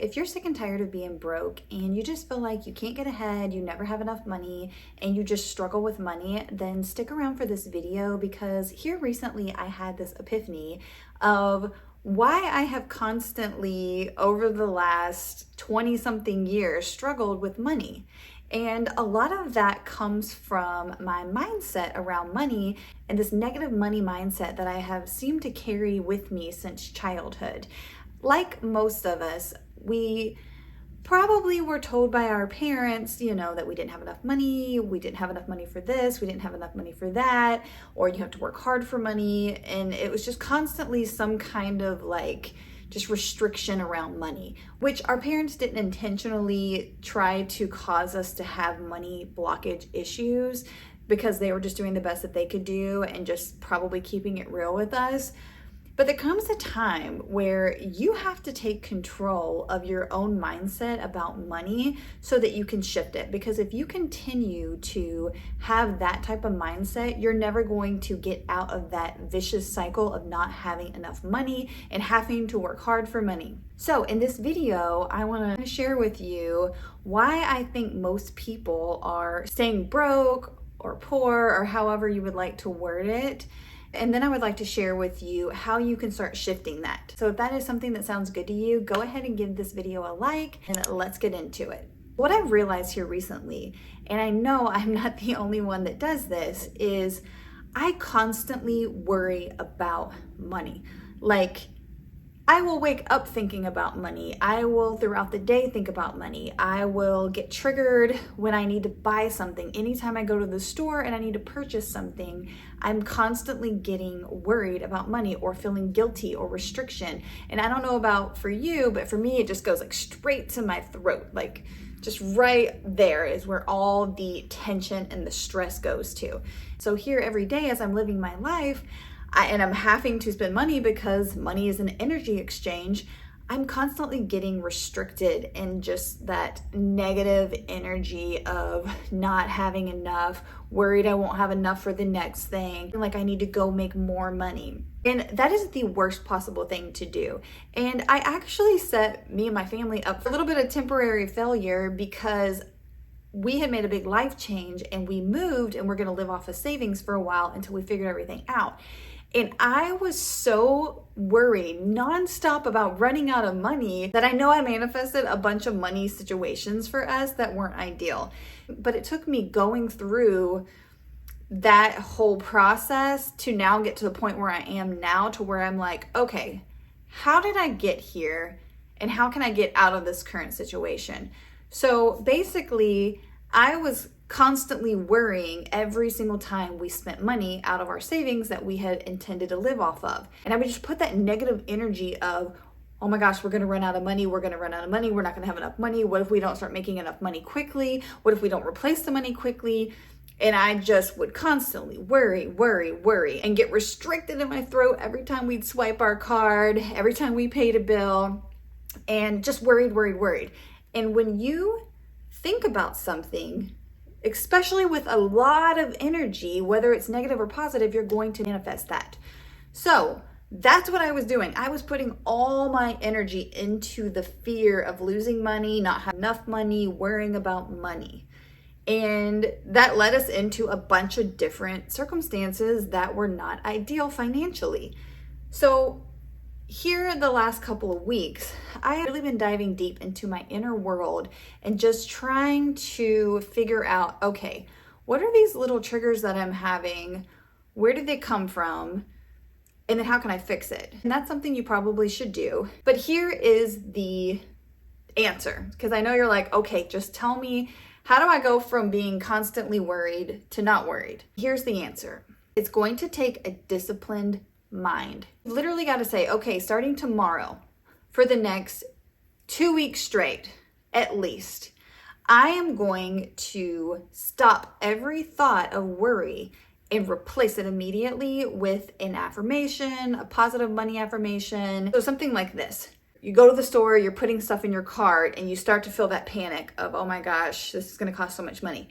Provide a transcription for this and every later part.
if you're sick and tired of being broke and you just feel like you can't get ahead, you never have enough money, and you just struggle with money, then stick around for this video, because here recently I had this epiphany of why I have constantly, over the last 20 something years, struggled with money. And a lot of that comes from my mindset around money and this negative money mindset that I have seemed to carry with me since childhood. Like most of us, we probably were told by our parents, that we didn't have enough money, we didn't have enough money for this, we didn't have enough money for that, or you have to work hard for money. And it was just constantly some kind of just restriction around money, which our parents didn't intentionally try to cause us to have money blockage issues, because they were just doing the best that they could do and just probably keeping it real with us. But there comes a time where you have to take control of your own mindset about money so that you can shift it. Because if you continue to have that type of mindset, you're never going to get out of that vicious cycle of not having enough money and having to work hard for money. So in this video, I want to share with you why I think most people are staying broke or poor, or however you would like to word it. And then I would like to share with you how you can start shifting that. So if that is something that sounds good to you, go ahead and give this video a like and let's get into it. What I've realized here recently, and I know I'm not the only one that does this, is I constantly worry about money. I will wake up thinking about money. I will throughout the day think about money. I will get triggered when I need to buy something. Anytime I go to the store and I need to purchase something, I'm constantly getting worried about money or feeling guilty or restriction. And I don't know about for you, but for me, it just goes straight to my throat. Just right there is where all the tension and the stress goes to. So here every day as I'm living my life, and I'm having to spend money because money is an energy exchange, I'm constantly getting restricted in just that negative energy of not having enough, worried I won't have enough for the next thing, like I need to go make more money. And that is the worst possible thing to do. And I actually set me and my family up for a little bit of temporary failure, because we had made a big life change and we moved and we're gonna live off of savings for a while until we figured everything out. And I was so worried nonstop about running out of money that I know I manifested a bunch of money situations for us that weren't ideal. But it took me going through that whole process to now get to the point where I am now, to where I'm like, okay, how did I get here? And how can I get out of this current situation? So basically, I was constantly worrying every single time we spent money out of our savings that we had intended to live off of. And I would just put that negative energy of, oh my gosh, we're gonna run out of money, we're gonna run out of money, we're not gonna have enough money, what if we don't start making enough money quickly? What if we don't replace the money quickly? And I just would constantly worry, and get restricted in my throat every time we'd swipe our card, every time we paid a bill, and just worried. And when you think about something, especially with a lot of energy, whether it's negative or positive, you're going to manifest that. So that's what I was doing. I was putting all my energy into the fear of losing money, not having enough money, worrying about money. And that led us into a bunch of different circumstances that were not ideal financially. So here the last couple of weeks, I have really been diving deep into my inner world and just trying to figure out, okay, what are these little triggers that I'm having? Where did they come from? And then how can I fix it? And that's something you probably should do. But here is the answer, because I know you're like, okay, just tell me, how do I go from being constantly worried to not worried? Here's the answer. It's going to take a disciplined mind. You literally got to say, okay, starting tomorrow, for the next 2 weeks straight, at least, I am going to stop every thought of worry and replace it immediately with an affirmation, a positive money affirmation. So something like this. You go to the store, you're putting stuff in your cart, and you start to feel that panic of, oh my gosh, this is going to cost so much money.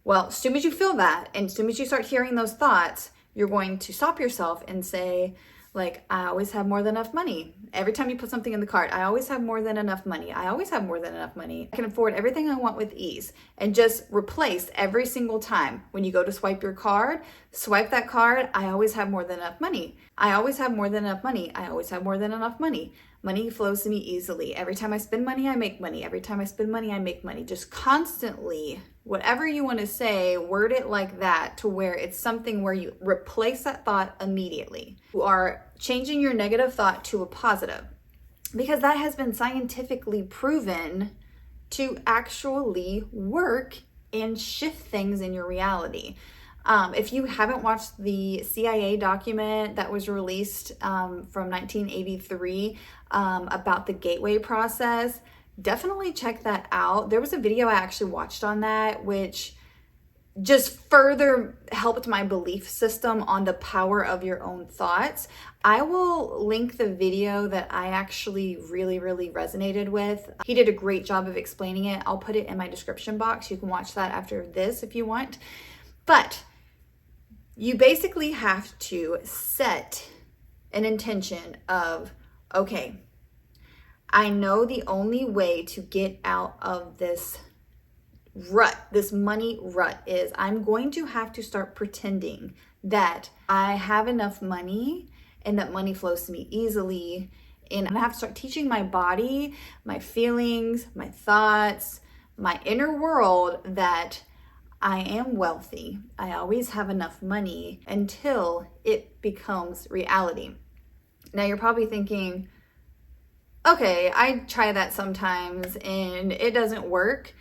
Well, as soon as you feel that, and as soon as you start hearing those thoughts, you're going to stop yourself and say, Like, I always have more than enough money. Every time you put something in the cart, I always have more than enough money. I always have more than enough money. I can afford everything I want with ease. And just replace every single time when you go to swipe your card, swipe that card. I always have more than enough money. I always have more than enough money. I always have more than enough money. Money flows to me easily. Every time I spend money, I make money. Every time I spend money, I make money. Just constantly, whatever you want to say, word it like that to where it's something where you replace that thought immediately. You are changing your negative thought to a positive, because that has been scientifically proven to actually work and shift things in your reality. If you haven't watched the CIA document that was released from 1983 about the gateway process, definitely check that out. There was a video I actually watched on that, which just further helped my belief system on the power of your own thoughts. I will link the video that I actually really resonated with. He did a great job of explaining it. I'll put it in my description box. You can watch that after this if you want. But you basically have to set an intention of, okay, I know the only way to get out of this rut, this money rut, is I'm going to have to start pretending that I have enough money and that money flows to me easily. And I have to start teaching my body, my feelings, my thoughts, my inner world that I am wealthy. I always have enough money until it becomes reality. Now you're probably thinking, okay, I try that sometimes and it doesn't work.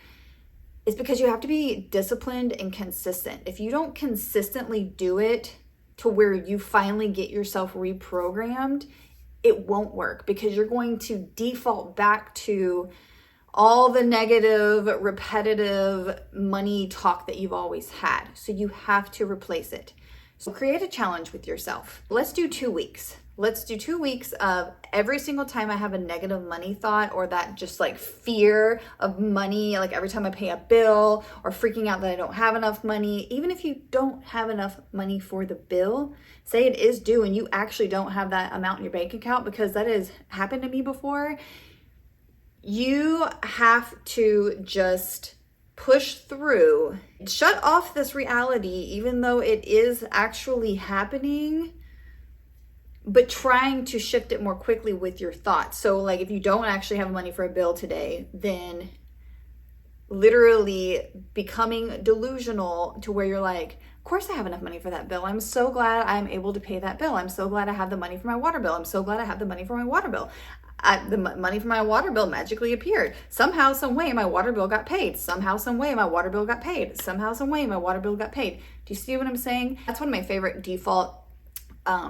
It's because you have to be disciplined and consistent. If you don't consistently do it to where you finally get yourself reprogrammed, it won't work, because you're going to default back to all the negative, repetitive money talk that you've always had. So you have to replace it. So create a challenge with yourself. Let's do 2 weeks. Let's do 2 weeks of every single time I have a negative money thought, or that just like fear of money, like every time I pay a bill, or freaking out that I don't have enough money. Even if you don't have enough money for the bill, say it is due and you actually don't have that amount in your bank account, because that has happened to me before. You have to just push through, shut off this reality, even though it is actually happening, but trying to shift it more quickly with your thoughts. So like if you don't actually have money for a bill today, then literally becoming delusional to where you're like, of course I have enough money for that bill. I'm so glad I'm able to pay that bill. I'm so glad I have the money for my water bill. I'm so glad I have the money for my water bill. The money for my water bill magically appeared. Somehow, some way, my water bill got paid. Somehow, some way, my water bill got paid. Somehow, some way, my water bill got paid. Do you see what I'm saying? That's one of my favorite default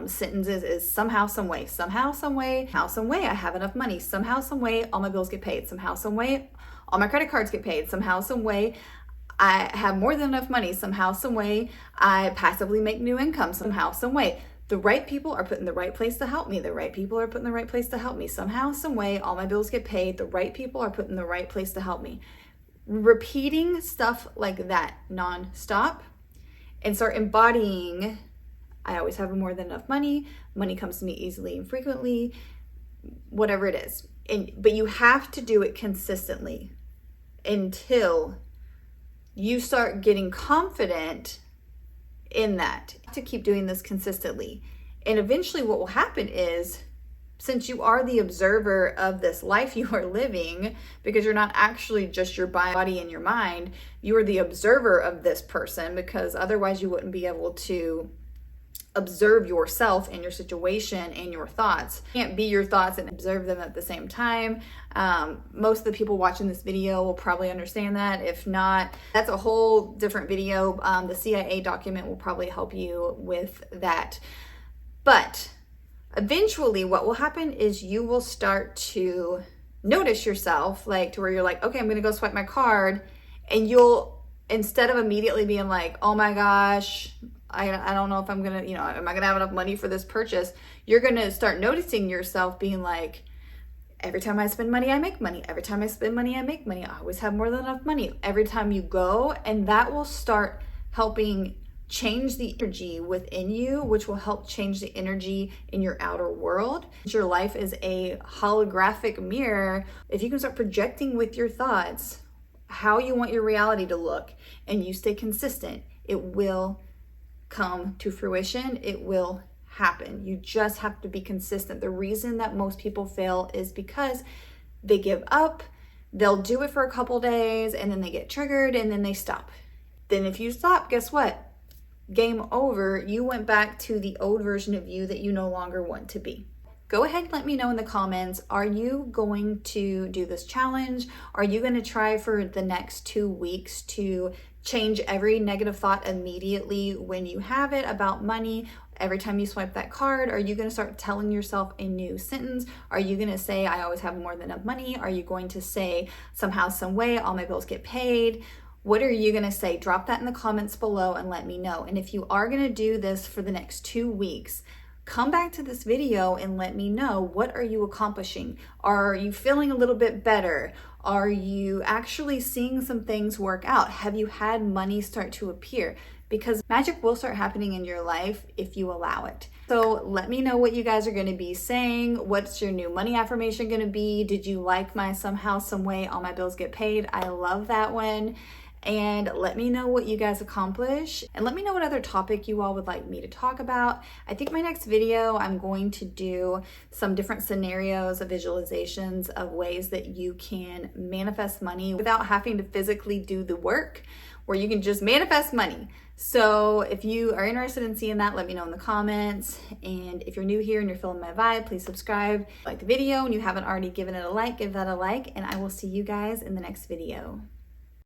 sentences is somehow, some way, somehow, some way, how, some way, I have enough money. Somehow, some way, all my bills get paid. Somehow, some way, all my credit cards get paid. Somehow, some way, I have more than enough money. Somehow, some way, I passively make new income. Somehow, some way, the right people are put in the right place to help me. The right people are put in the right place to help me. Somehow, some way, all my bills get paid. The right people are put in the right place to help me. Repeating stuff like that nonstop, and start embodying, I always have more than enough money. Money comes to me easily and frequently, whatever it is. But you have to do it consistently until you start getting confident in that. You have to keep doing this consistently. And eventually what will happen is, since you are the observer of this life you are living, because you're not actually just your body and your mind, you are the observer of this person, because otherwise you wouldn't be able to observe yourself and your situation and your thoughts. You can't be your thoughts and observe them at the same time. Most of the people watching this video will probably understand that. If not, that's a whole different video. The CIA document will probably help you with that. But eventually what will happen is you will start to notice yourself, like to where you're like, okay, I'm gonna go swipe my card, and you'll, instead of immediately being like, oh my gosh, I don't know if I'm gonna, am I gonna have enough money for this purchase? You're gonna start noticing yourself being like, every time I spend money, I make money. Every time I spend money, I make money. I always have more than enough money. Every time you go, and that will start helping change the energy within you, which will help change the energy in your outer world. Your life is a holographic mirror. If you can start projecting with your thoughts how you want your reality to look, and you stay consistent, it will come to fruition. It will happen. You just have to be consistent. The reason that most people fail is because they give up. They'll do it for a couple days and then they get triggered and then they stop. Then if you stop, guess what? Game over. You went back to the old version of you that you no longer want to be. Go ahead and let me know in the comments, are you going to do this challenge? Are you going to try for the next 2 weeks to change every negative thought immediately when you have it about money? Every time you swipe that card, are you going to start telling yourself a new sentence? Are you going to say, I always have more than enough money? Are you going to say, somehow, some way, all my bills get paid? What are you going to say? Drop that in the comments below and let me know. And if you are going to do this for the next 2 weeks, come back to this video and let me know, what are you accomplishing? Are you feeling a little bit better? Are you actually seeing some things work out? Have you had money start to appear? Because magic will start happening in your life if you allow it. So let me know what you guys are going to be saying. What's your new money affirmation going to be? Did you like my somehow, some way, all my bills get paid? I love that one. And let me know what you guys accomplish, and let me know what other topic you all would like me to talk about. I think my next video, I'm going to do some different scenarios of visualizations of ways that you can manifest money without having to physically do the work, where you can just manifest money. So if you are interested in seeing that, let me know in the comments. And if you're new here and you're feeling my vibe, please subscribe, like the video, and you haven't already given it a like, give that a like, and I will see you guys in the next video.